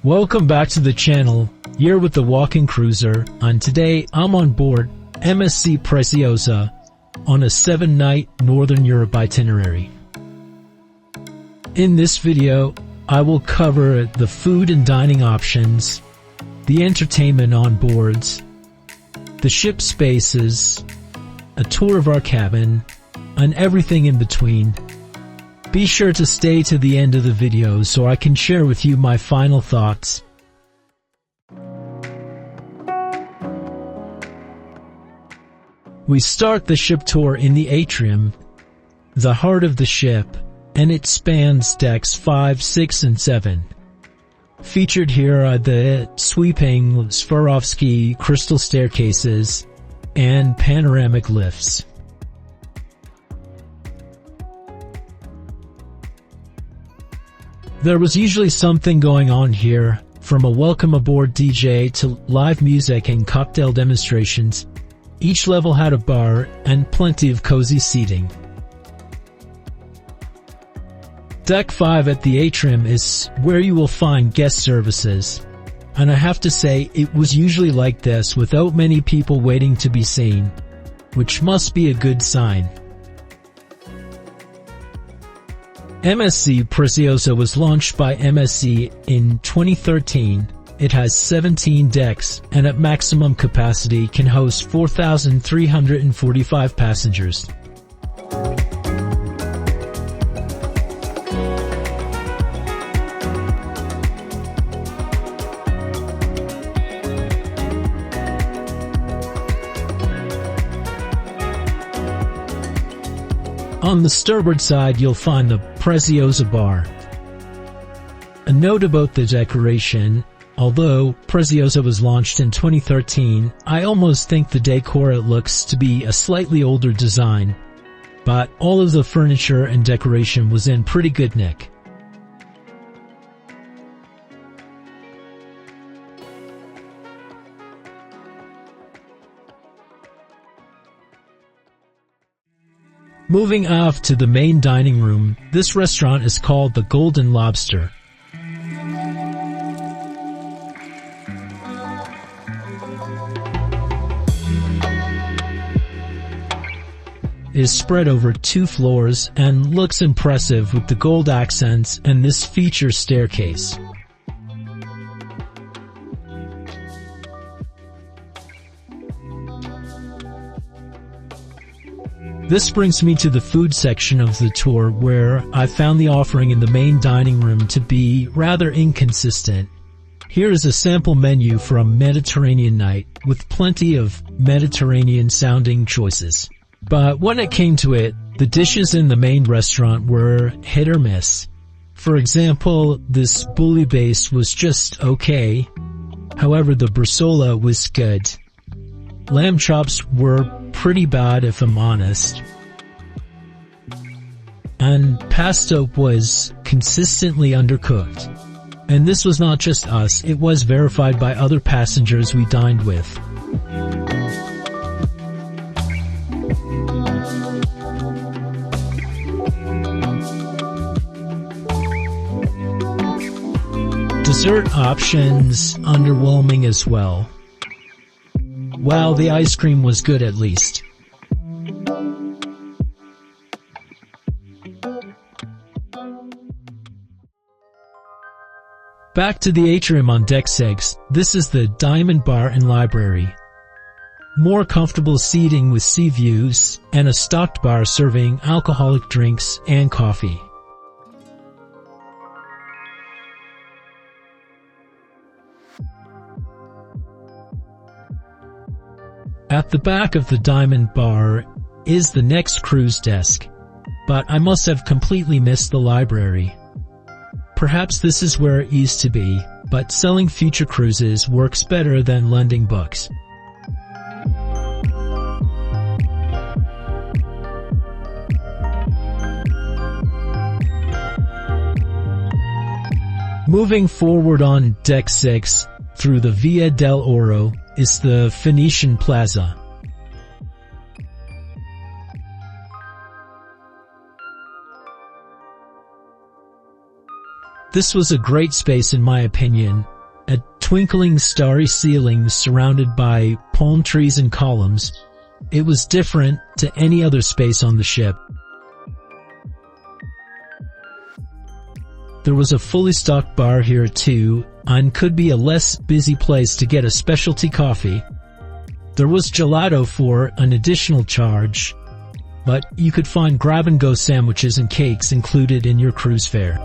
Welcome back to the channel, here with the walking cruiser, and today I'm on board MSC Preziosa on a 7-night Northern Europe itinerary. In this video, I will cover the food and dining options, the entertainment on boards, the ship spaces, a tour of our cabin, and everything in between. Be sure to stay to the end of the video so I can share with you my final thoughts. We start the ship tour in the Atrium, the heart of the ship, and it spans decks 5, 6, and 7. Featured here are the sweeping Swarovski crystal staircases and panoramic lifts. There was usually something going on here, from a welcome aboard DJ to live music and cocktail demonstrations. Each level had a bar and plenty of cozy seating. Deck 5 at the Atrium is where you will find guest services. And I have to say, it was usually like this without many people waiting to be seen, which must be a good sign. MSC Preziosa was launched by MSC in 2013. It has 17 decks and at maximum capacity can host 4,345 passengers. On the starboard side, you'll find the Preziosa Bar. A note about the decoration: although Preziosa was launched in 2013, I almost think the decor looks to be a slightly older design, but all of the furniture and decoration was in pretty good nick. Moving off to the main dining room, this restaurant is called the Golden Lobster. It is spread over 2 floors and looks impressive with the gold accents and this feature staircase. This brings me to the food section of the tour, where I found the offering in the main dining room to be rather inconsistent. Here is a sample menu for a Mediterranean night, with plenty of Mediterranean-sounding choices. But when it came to it, the dishes in the main restaurant were hit or miss. For example, this bouillabaisse was just okay. However, the bresaola was good. Lamb chops were pretty bad if I'm honest. And pesto was consistently undercooked. And this was not just us, it was verified by other passengers we dined with. Dessert options underwhelming as well. Well, the ice cream was good at least. Back to the Atrium on deck 6, this is the Diamond Bar and Library. More comfortable seating with sea views, and a stocked bar serving alcoholic drinks and coffee. At the back of the Diamond Bar is the next cruise desk, but I must have completely missed the library. Perhaps this is where it used to be, but selling future cruises works better than lending books. Moving forward on deck 6, through the Via del Oro, is the Phoenician Plaza. This was a great space in my opinion. A twinkling starry ceiling surrounded by palm trees and columns. It was different to any other space on the ship. There was a fully stocked bar here too, and could be a less busy place to get a specialty coffee. There was gelato for an additional charge, but you could find grab-and-go sandwiches and cakes included in your cruise fare.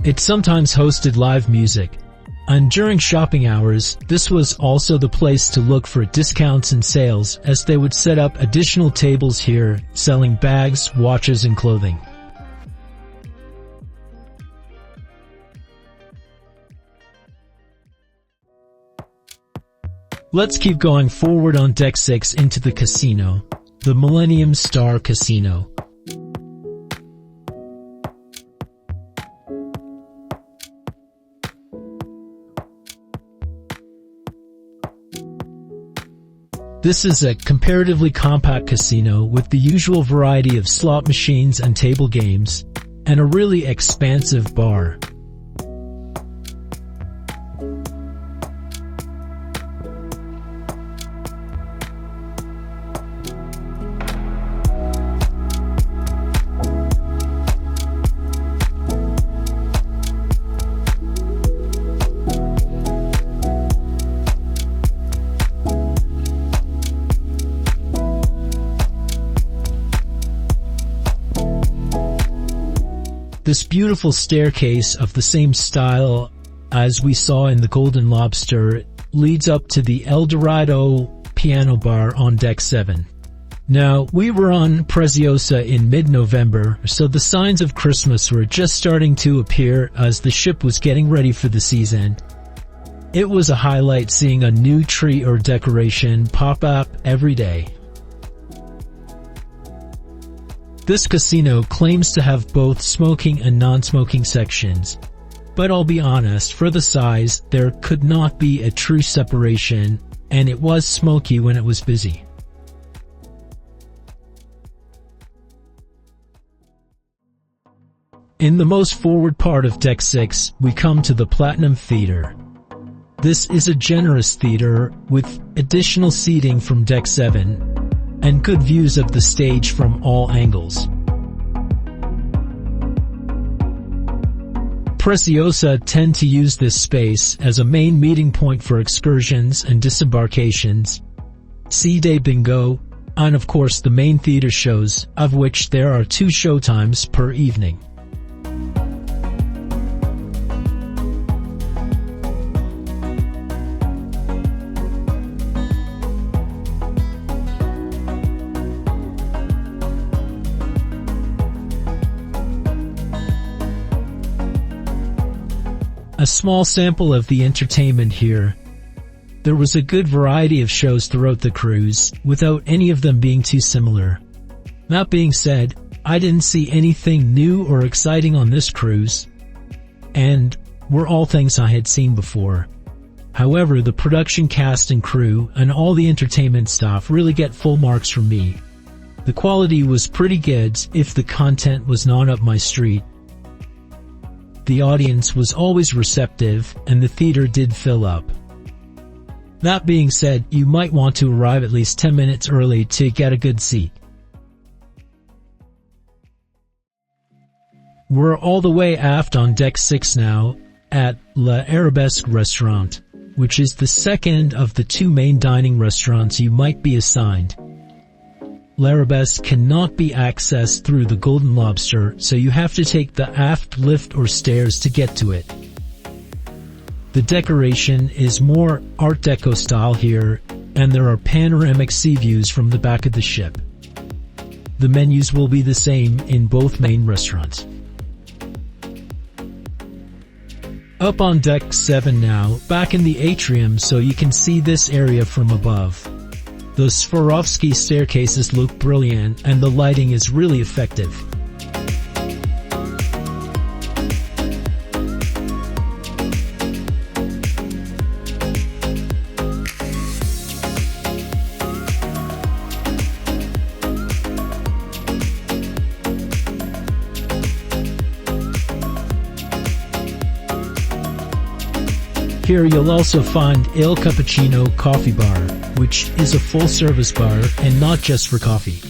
It sometimes hosted live music, and during shopping hours, this was also the place to look for discounts and sales, as they would set up additional tables here selling bags, watches, and clothing. Let's keep going forward on Deck 6 into the casino, the Millennium Star Casino. This is a comparatively compact casino with the usual variety of slot machines and table games, and a really expansive bar. This beautiful staircase of the same style as we saw in the Golden Lobster leads up to the Dorado Piano Bar on Deck 7. Now, we were on Preziosa in mid-November, so the signs of Christmas were just starting to appear as the ship was getting ready for the season. It was a highlight seeing a new tree or decoration pop up every day. This casino claims to have both smoking and non-smoking sections, but I'll be honest, for the size, there could not be a true separation, and it was smoky when it was busy. In the most forward part of Deck 6, we come to the Platinum Theater. This is a generous theater with additional seating from Deck 7, and good views of the stage from all angles. Preciosa tend to use this space as a main meeting point for excursions and disembarkations, sea day bingo, and of course the main theater shows, of which there are 2 showtimes per evening. A small sample of the entertainment here. There was a good variety of shows throughout the cruise, without any of them being too similar. That being said, I didn't see anything new or exciting on this cruise, and were all things I had seen before. However, the production cast and crew and all the entertainment staff really get full marks from me. The quality was pretty good if the content was not up my street. The audience was always receptive, and the theater did fill up. That being said, you might want to arrive at least 10 minutes early to get a good seat. We're all the way aft on Deck 6 now, at La Arabesque Restaurant, which is the second of the 2 main dining restaurants you might be assigned. L'Arabesque cannot be accessed through the Golden Lobster, so you have to take the aft lift or stairs to get to it. The decoration is more Art Deco style here, and there are panoramic sea views from the back of the ship. The menus will be the same in both main restaurants. Up on Deck 7 now, back in the atrium so you can see this area from above. The Swarovski staircases look brilliant and the lighting is really effective. Here you'll also find Il Cappuccino Coffee Bar, which is a full-service bar and not just for coffee.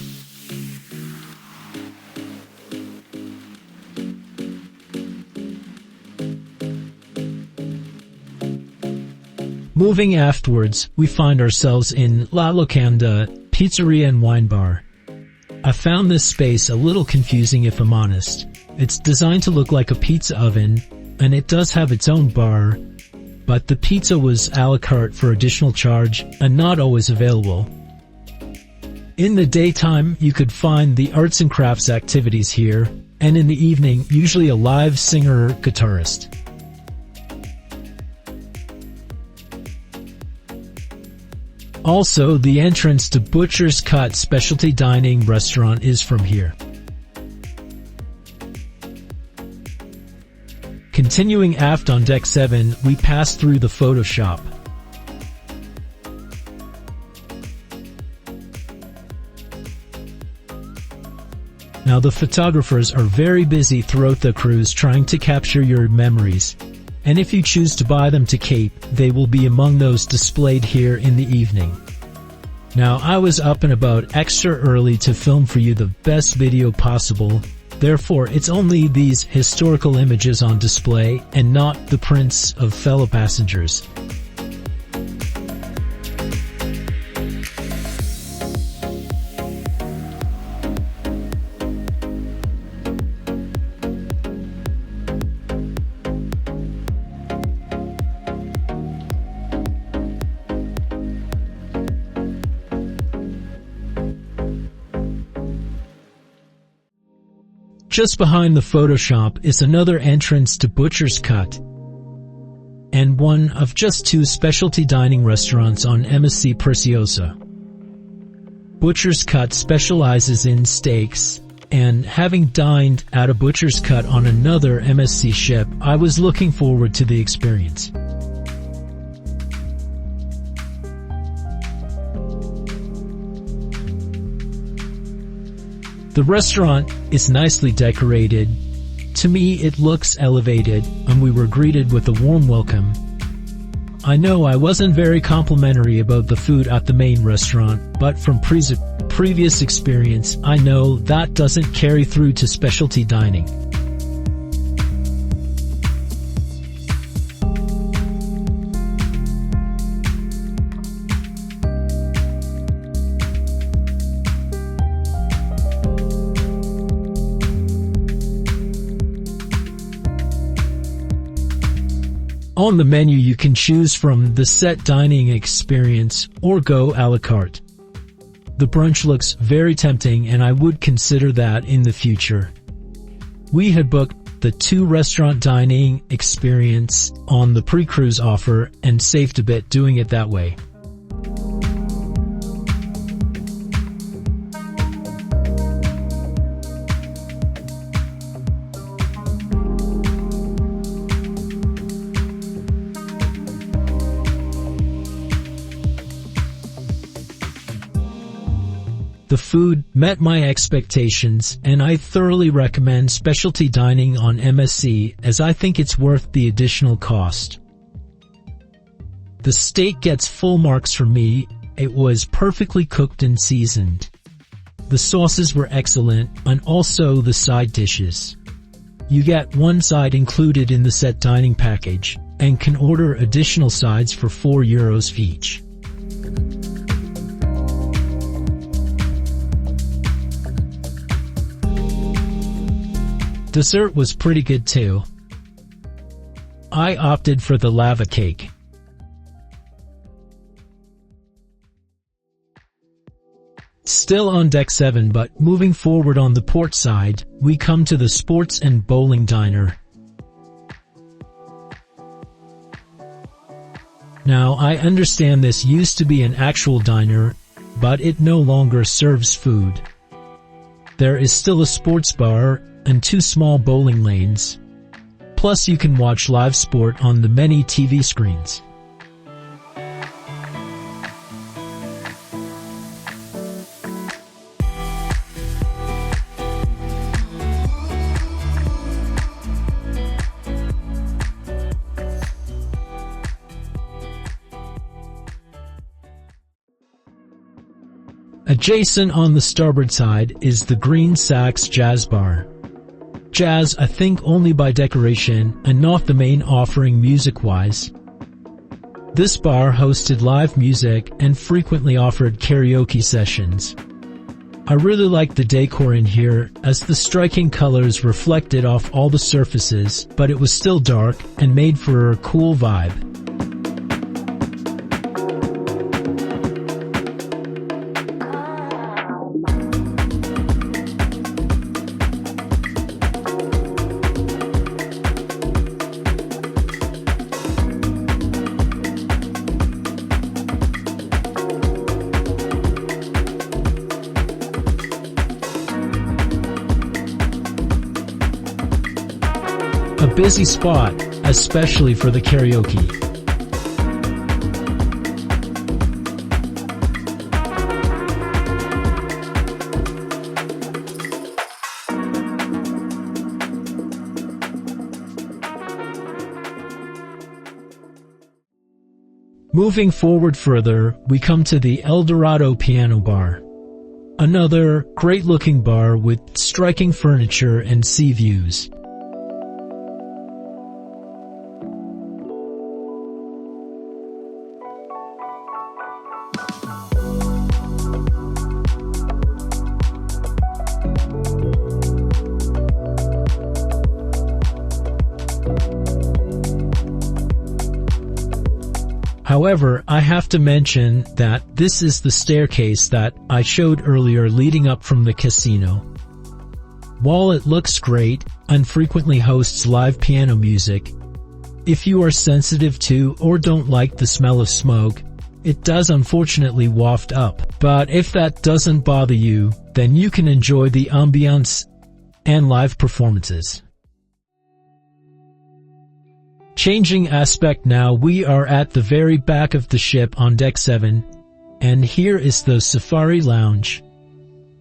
Moving afterwards, we find ourselves in La Locanda, Pizzeria and Wine Bar. I found this space a little confusing if I'm honest. It's designed to look like a pizza oven, and it does have its own bar, but the pizza was a la carte for additional charge and not always available. In the daytime, you could find the arts and crafts activities here, and in the evening, usually a live singer or guitarist. Also, the entrance to Butcher's Cut Specialty Dining Restaurant is from here. Continuing aft on Deck 7, we pass through the photo shop. Now the photographers are very busy throughout the cruise trying to capture your memories. And if you choose to buy them to keep, they will be among those displayed here in the evening. Now, I was up and about extra early to film for you the best video possible, therefore it's only these historical images on display and not the prints of fellow passengers. Just behind the photo shop is another entrance to Butcher's Cut, and one of just two specialty dining restaurants on MSC Preziosa. Butcher's Cut specializes in steaks, and having dined at a Butcher's Cut on another MSC ship, I was looking forward to the experience. The restaurant is nicely decorated. To me, it looks elevated, and we were greeted with a warm welcome. I know I wasn't very complimentary about the food at the main restaurant, but from previous experience, I know that doesn't carry through to specialty dining. On the menu you can choose from the set dining experience or go a la carte. The brunch looks very tempting and I would consider that in the future. We had booked the 2-restaurant dining experience on the pre-cruise offer and saved a bit doing it that way. The food met my expectations, and I thoroughly recommend specialty dining on MSC as I think it's worth the additional cost. The steak gets full marks for me. It was perfectly cooked and seasoned. The sauces were excellent, and also the side dishes. You get one side included in the set dining package, and can order additional sides for €4 each. Dessert was pretty good too. I opted for the lava cake. Still on Deck 7, but moving forward on the port side, we come to the sports and bowling diner. Now, I understand this used to be an actual diner, but it no longer serves food. There is still a sports bar and 2 small bowling lanes. Plus you can watch live sport on the many TV screens. Adjacent on the starboard side is the Green Sax Jazz Bar. Jazz, I think, only by decoration and not the main offering music-wise. This bar hosted live music and frequently offered karaoke sessions. I really liked the decor in here, as the striking colors reflected off all the surfaces, but it was still dark and made for a cool vibe. A busy spot, especially for the karaoke. Moving forward further, we come to the Dorado Piano Bar. Another great-looking bar with striking furniture and sea views. However, I have to mention that this is the staircase that I showed earlier leading up from the casino. While it looks great and frequently hosts live piano music, if you are sensitive to or don't like the smell of smoke, it does unfortunately waft up. But if that doesn't bother you, then you can enjoy the ambiance and live performances. Changing aspect now, we are at the very back of the ship on Deck 7, and here is the Safari Lounge.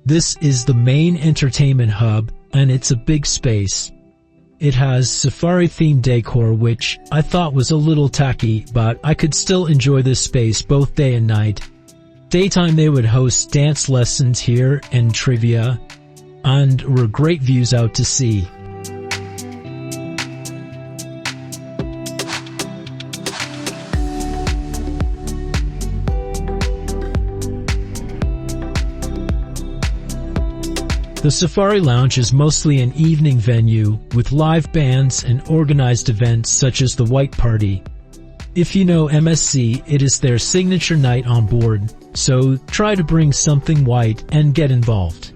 This is the main entertainment hub, and it's a big space. It has safari-themed decor, which I thought was a little tacky, but I could still enjoy this space both day and night. Daytime they would host dance lessons here and trivia, and were great views out to sea. The Safari Lounge is mostly an evening venue, with live bands and organized events such as the White Party. If you know MSC, it is their signature night on board, so try to bring something white and get involved.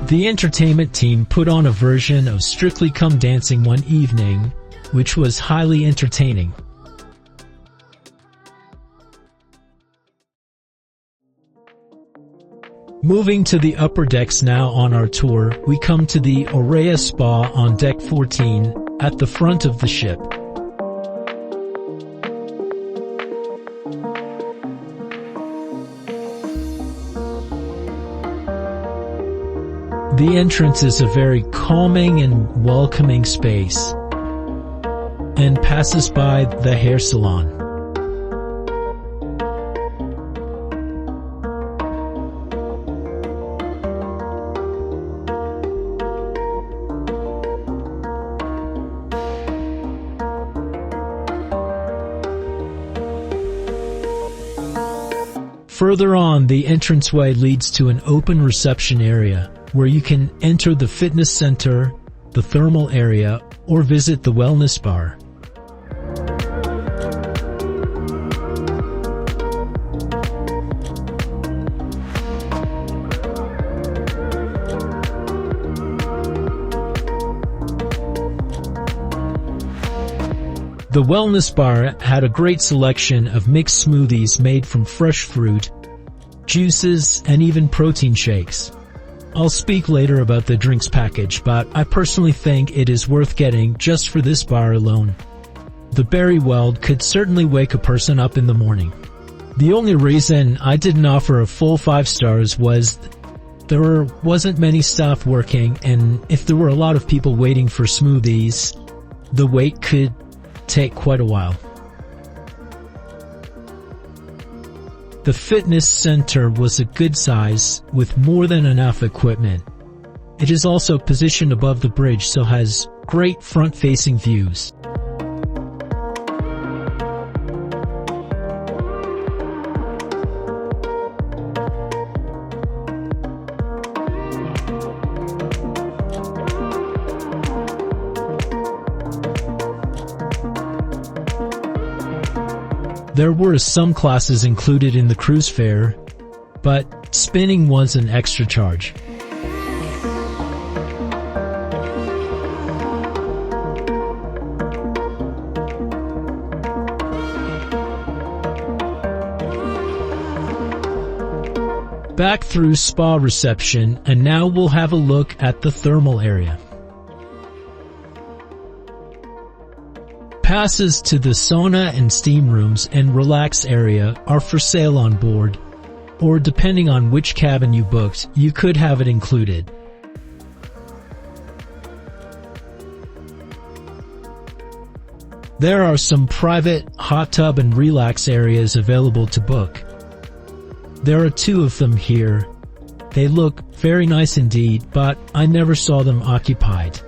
The entertainment team put on a version of Strictly Come Dancing one evening, which was highly entertaining. Moving to the upper decks now on our tour, we come to the Aurea Spa on Deck 14, at the front of the ship. The entrance is a very calming and welcoming space, and passes by the hair salon. Further on, the entranceway leads to an open reception area, where you can enter the fitness center, the thermal area, or visit the wellness bar. The wellness bar had a great selection of mixed smoothies made from fresh fruit, juices, and even protein shakes. I'll speak later about the drinks package, but I personally think it is worth getting just for this bar alone. The berry weld could certainly wake a person up in the morning. The only reason I didn't offer a full 5 stars was There wasn't many staff working, and if there were a lot of people waiting for smoothies, the wait could take quite a while. The fitness center was a good size, with more than enough equipment. It is also positioned above the bridge, so has great front-facing views. There were some classes included in the cruise fare, but spinning was an extra charge. Back through spa reception, and now we'll have a look at the thermal area. Passes to the sauna and steam rooms and relax area are for sale on board, or depending on which cabin you booked, you could have it included. There are some private hot tub and relax areas available to book. There are 2 of them here. They look very nice indeed, but I never saw them occupied.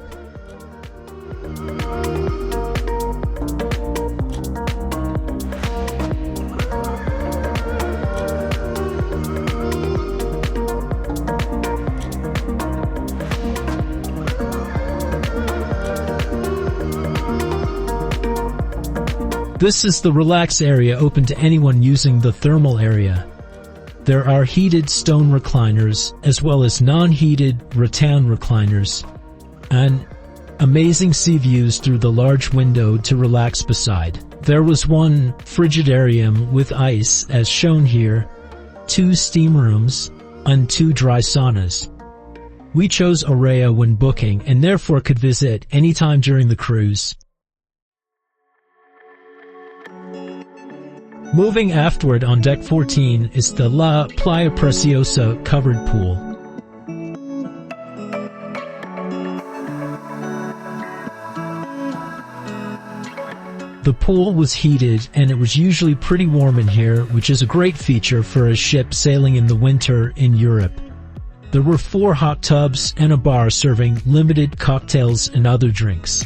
This is the relax area open to anyone using the thermal area. There are heated stone recliners as well as non-heated rattan recliners, and amazing sea views through the large window to relax beside. There was one frigidarium with ice as shown here, 2 steam rooms, and 2 dry saunas. We chose Aurea when booking and therefore could visit anytime during the cruise. Moving aftward on deck 14 is the La Playa Preciosa covered pool. The pool was heated and it was usually pretty warm in here, which is a great feature for a ship sailing in the winter in Europe. There were 4 hot tubs and a bar serving limited cocktails and other drinks.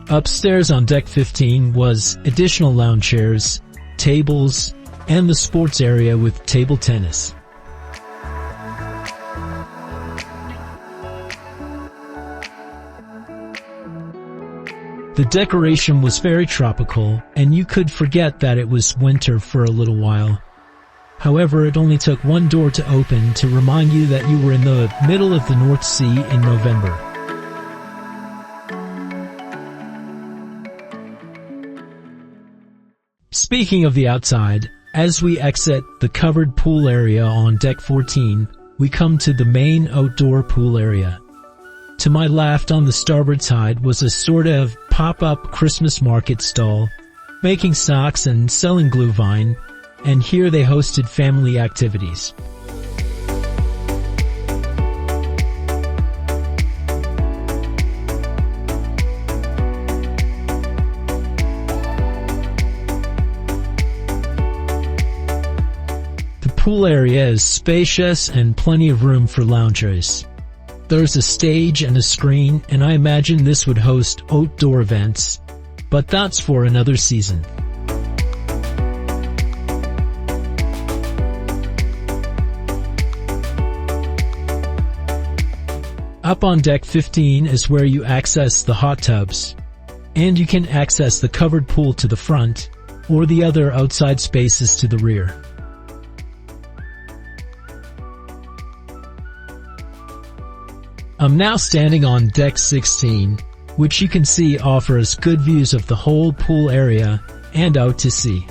Upstairs on deck 15 was additional lounge chairs, tables, and the sports area with table tennis. The decoration was very tropical, and you could forget that it was winter for a little while. However, it only took one door to open to remind you that you were in the middle of the North Sea in November. Speaking of the outside, as we exit the covered pool area on deck 14, we come to the main outdoor pool area. To my left on the starboard side was a sort of pop-up Christmas market stall, making socks and selling glühwein, and here they hosted family activities. The pool area is spacious and plenty of room for loungers. There's a stage and a screen, and I imagine this would host outdoor events, but that's for another season. Up on deck 15 is where you access the hot tubs, and you can access the covered pool to the front, or the other outside spaces to the rear. I'm now standing on deck 16, which you can see offers good views of the whole pool area and out to sea.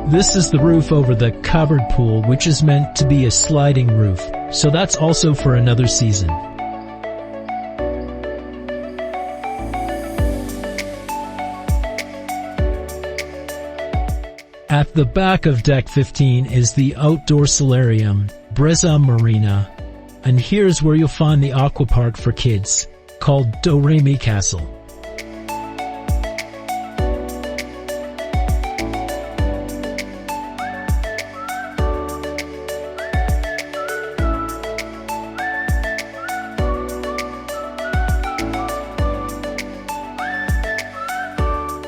This is the roof over the covered pool, which is meant to be a sliding roof, so that's also for another season. At the back of Deck 15 is the outdoor Solarium, Brezza Marina, and here's where you'll find the aqua park for kids, called Doremi Castle.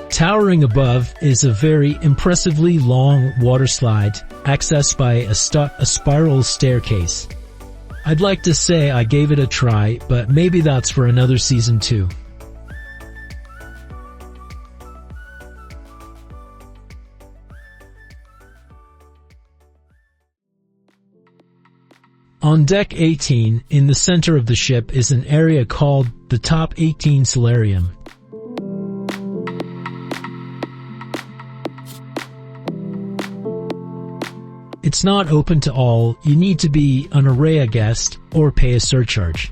Towering above is a very impressively long water slide, accessed by a spiral staircase. I'd like to say I gave it a try, but maybe that's for another season too. On Deck 18, in the center of the ship, is an area called the Top 18 Solarium. It's not open to all. You need to be an Aurea guest or pay a surcharge.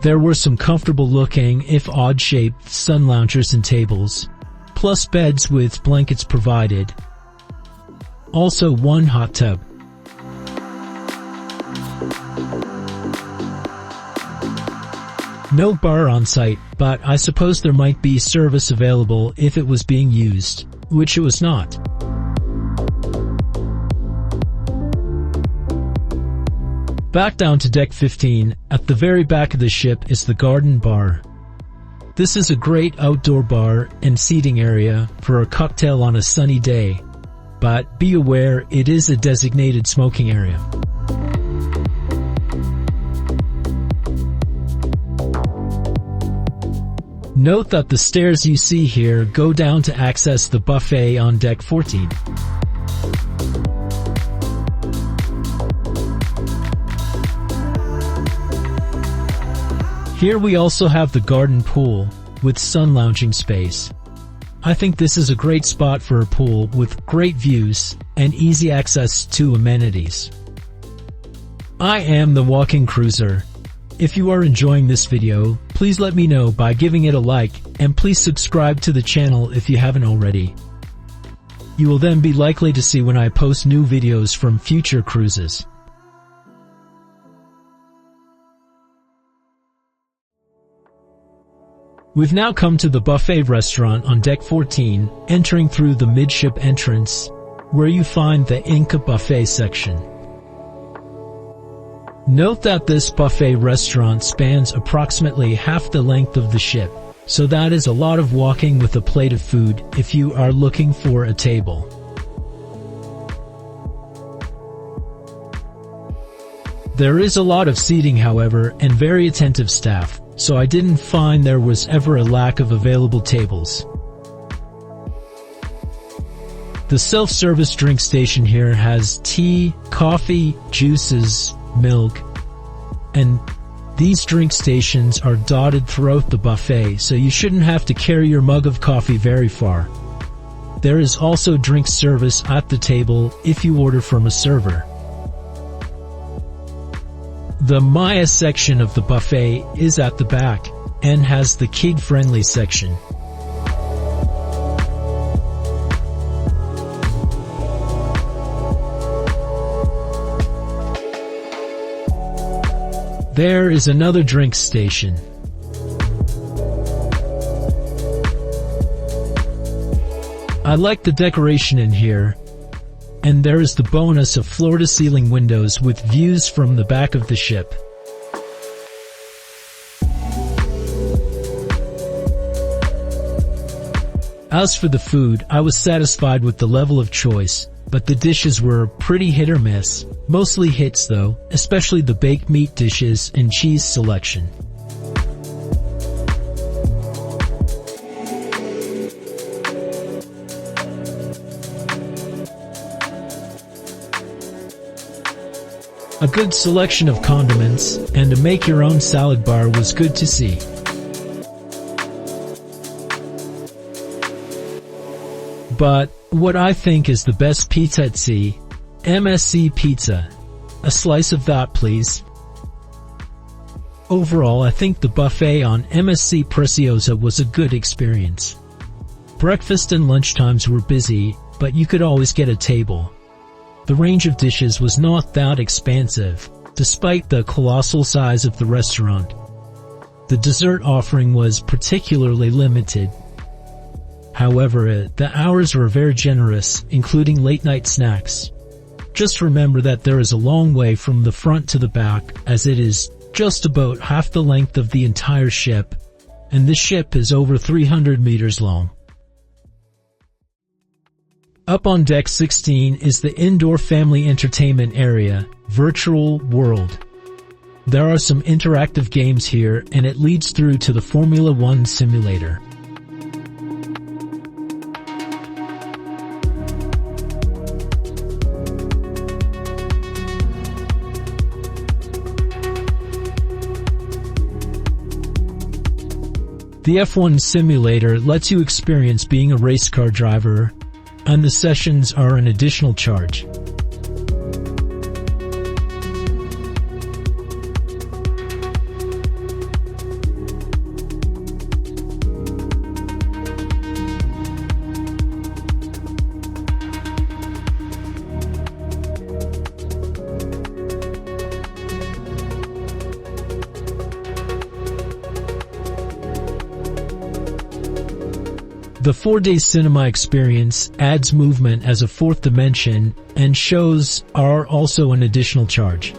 There were some comfortable looking, if odd shaped, sun loungers and tables, plus beds with blankets provided. Also one hot tub. No bar on site, but I suppose there might be service available if it was being used, which it was not. Back down to Deck 15, at the very back of the ship is the Garden Bar. This is a great outdoor bar and seating area for a cocktail on a sunny day, but be aware it is a designated smoking area. Note that the stairs you see here go down to access the buffet on Deck 14. Here we also have the garden pool, with sun lounging space. I think this is a great spot for a pool with great views and easy access to amenities. I am the Walking Cruiser. If you are enjoying this video, please let me know by giving it a like, and please subscribe to the channel if you haven't already. You will then be likely to see when I post new videos from future cruises. We've now come to the buffet restaurant on Deck 14, entering through the midship entrance, where you find the Inca Buffet section. Note that this buffet restaurant spans approximately half the length of the ship, so that is a lot of walking with a plate of food if you are looking for a table. There is a lot of seating, however, and very attentive staff, so I didn't find there was ever a lack of available tables. The self-service drink station here has tea, coffee, juices, milk, and these drink stations are dotted throughout the buffet, so you shouldn't have to carry your mug of coffee very far. There is also drink service at the table if you order from a server. The Maya section of the buffet is at the back and has the kid-friendly section. There is another drink station. I like the decoration in here, and there is the bonus of floor-to-ceiling windows with views from the back of the ship. As for the food, I was satisfied with the level of choice, but the dishes were pretty hit or miss. Mostly hits though, especially the baked meat dishes and cheese selection. A good selection of condiments and a make-your-own salad bar was good to see. But what I think is the best pizza at sea, MSC Pizza. A slice of that, please. Overall, I think the buffet on MSC Preziosa was a good experience. Breakfast and lunchtimes were busy, but you could always get a table. The range of dishes was not that expansive, despite the colossal size of the restaurant. The dessert offering was particularly limited. However, the hours were very generous, including late-night snacks. Just remember that there is a long way from the front to the back, as it is just about half the length of the entire ship, and the ship is over 300 meters long. Up on deck 16 is the indoor family entertainment area, Virtual World. There are some interactive games here, and it leads through to the Formula One simulator. The F1 simulator lets you experience being a race car driver, and the sessions are an additional charge. The 4-day cinema experience adds movement as a fourth dimension, and shows are also an additional charge.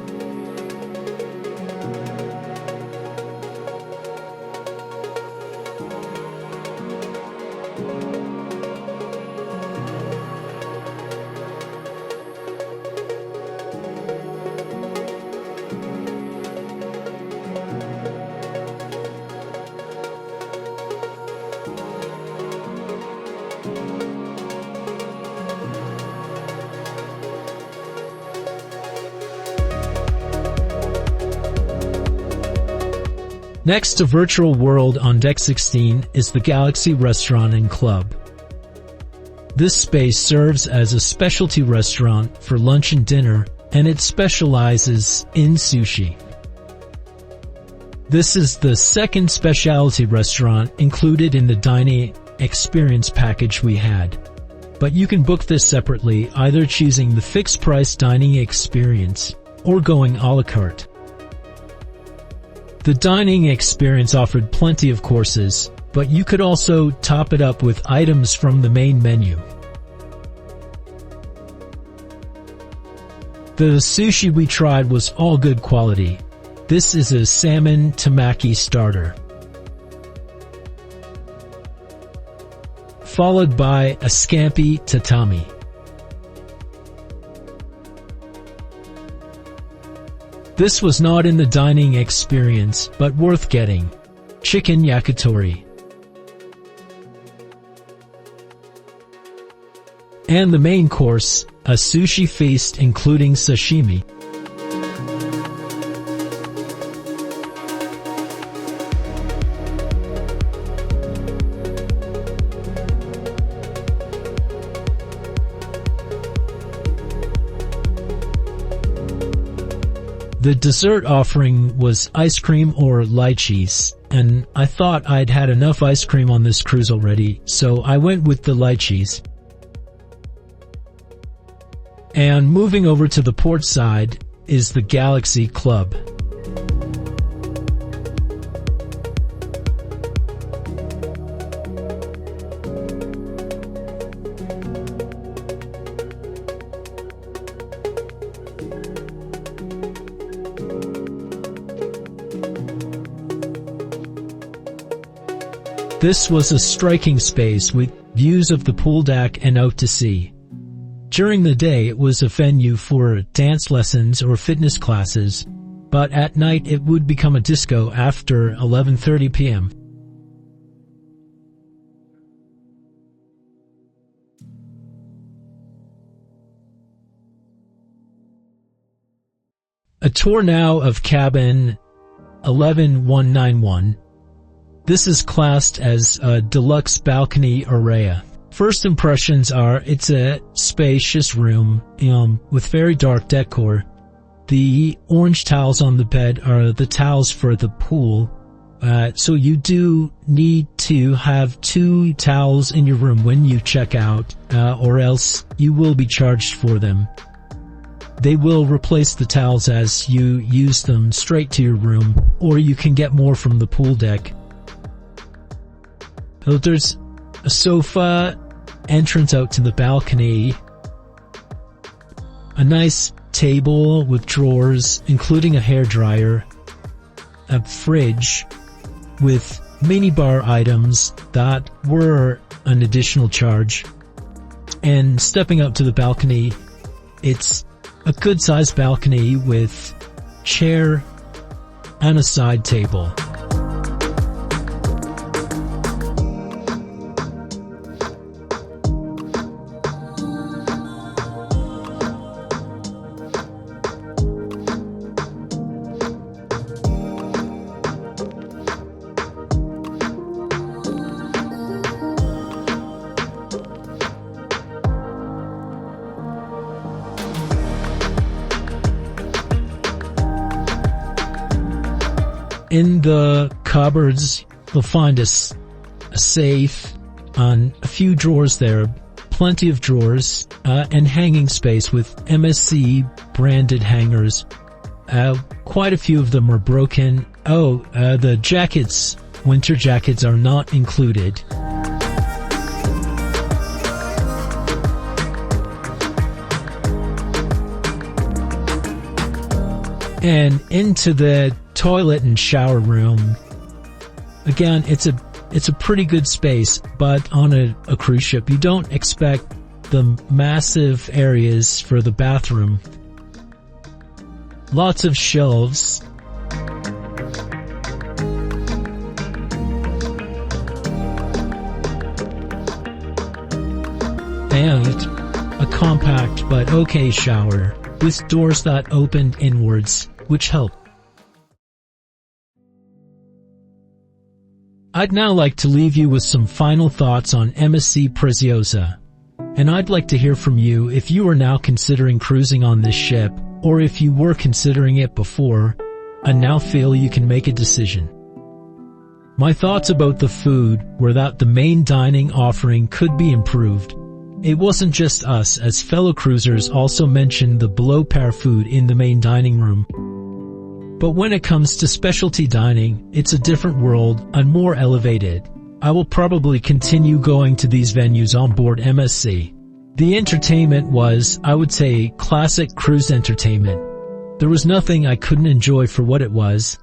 Next to Virtual World on Deck 16 is the Galaxy Restaurant and Club. This space serves as a specialty restaurant for lunch and dinner, and it specializes in sushi. This is the second specialty restaurant included in the dining experience package we had. But you can book this separately, either choosing the fixed price dining experience or going a la carte. The dining experience offered plenty of courses, but you could also top it up with items from the main menu. The sushi we tried was all good quality. This is a salmon tamaki starter, followed by a scampi tatami. This was not in the dining experience, but worth getting. Chicken yakitori. And the main course, a sushi feast including sashimi. The dessert offering was ice cream or lychees, and I thought I'd had enough ice cream on this cruise already, so I went with the lychees. And moving over to the port side is the Galaxy Club. This was a striking space with views of the pool deck and out to sea. During the day it was a venue for dance lessons or fitness classes, but at night it would become a disco after 11:30 p.m. A tour now of cabin 11191. This is classed as a deluxe balcony Aurea, First impressions are it's a spacious room with very dark decor. The orange towels on the bed are the towels for the pool. So you do need to have 2 towels in your room when you check out, or else you will be charged for them. They will replace the towels as you use them straight to your room, or you can get more from the pool deck. So there's a sofa, entrance out to the balcony, a nice table with drawers, including a hairdryer, a fridge with minibar items that were an additional charge. And stepping out to the balcony, it's a good-sized balcony with chair and a side table. In the cupboards, you'll find a safe and a few drawers there, plenty of drawers, and hanging space with MSC branded hangers. Quite a few of them are broken. The jackets, winter jackets, are not included. And into the toilet and shower room. Again, it's a pretty good space, but on a cruise ship, you don't expect the massive areas for the bathroom. Lots of shelves. And a compact but okay shower with doors that opened inwards, which help. I'd now like to leave you with some final thoughts on MSC Preziosa. And I'd like to hear from you if you are now considering cruising on this ship, or if you were considering it before, and now feel you can make a decision. My thoughts about the food were that the main dining offering could be improved. It wasn't just us, as fellow cruisers also mentioned the below-par food in the main dining room. But when it comes to specialty dining, it's a different world and more elevated. I will probably continue going to these venues on board MSC. The entertainment was, I would say, classic cruise entertainment. There was nothing I couldn't enjoy for what it was.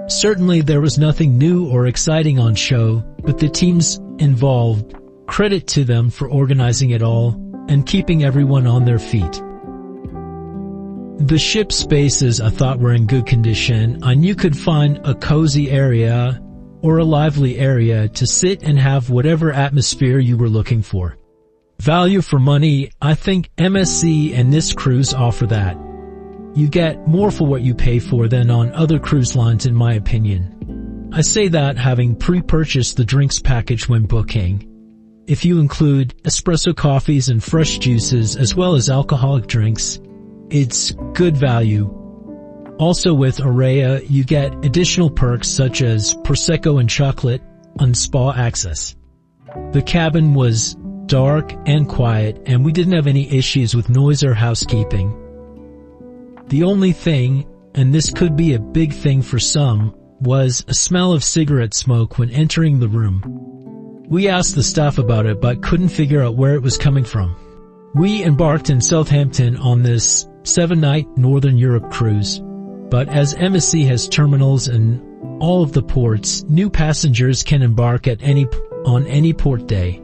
Certainly there was nothing new or exciting on show, but the teams involved, credit to them for organizing it all and keeping everyone on their feet. The ship spaces I thought were in good condition, and you could find a cozy area or a lively area to sit and have whatever atmosphere you were looking for. Value for money, I think MSC and this cruise offer that. You get more for what you pay for than on other cruise lines, in my opinion. I say that having pre-purchased the drinks package when booking. If you include espresso coffees and fresh juices as well as alcoholic drinks, it's good value. Also with Aurea, you get additional perks such as Prosecco and chocolate and spa access. The cabin was dark and quiet, and we didn't have any issues with noise or housekeeping. The only thing, and this could be a big thing for some, was a smell of cigarette smoke when entering the room. We asked the staff about it but couldn't figure out where it was coming from. We embarked in Southampton on this 7-night Northern Europe cruise, but as MSC has terminals in all of the ports, new passengers can embark on any port day.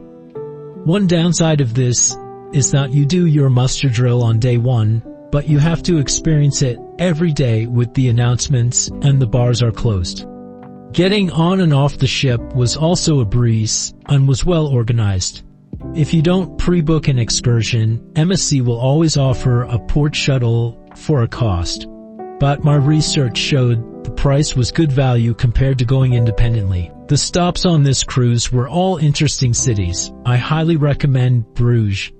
One downside of this is that you do your muster drill on day 1, but you have to experience it every day with the announcements and the bars are closed. Getting on and off the ship was also a breeze and was well organized. If you don't pre-book an excursion, MSC will always offer a port shuttle for a cost. But my research showed the price was good value compared to going independently. The stops on this cruise were all interesting cities. I highly recommend Bruges.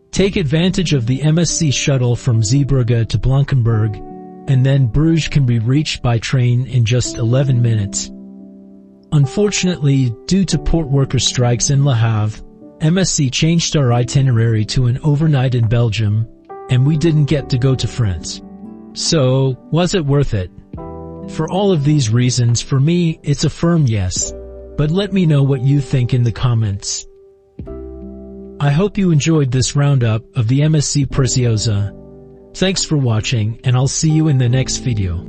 Take advantage of the MSC shuttle from Zeebrugge to Blankenberg, and then Bruges can be reached by train in just 11 minutes. Unfortunately, due to port worker strikes in Le Havre, MSC changed our itinerary to an overnight in Belgium, and we didn't get to go to France. So, was it worth it? For all of these reasons, for me, it's a firm yes. But let me know what you think in the comments. I hope you enjoyed this roundup of the MSC Preziosa. Thanks for watching, and I'll see you in the next video.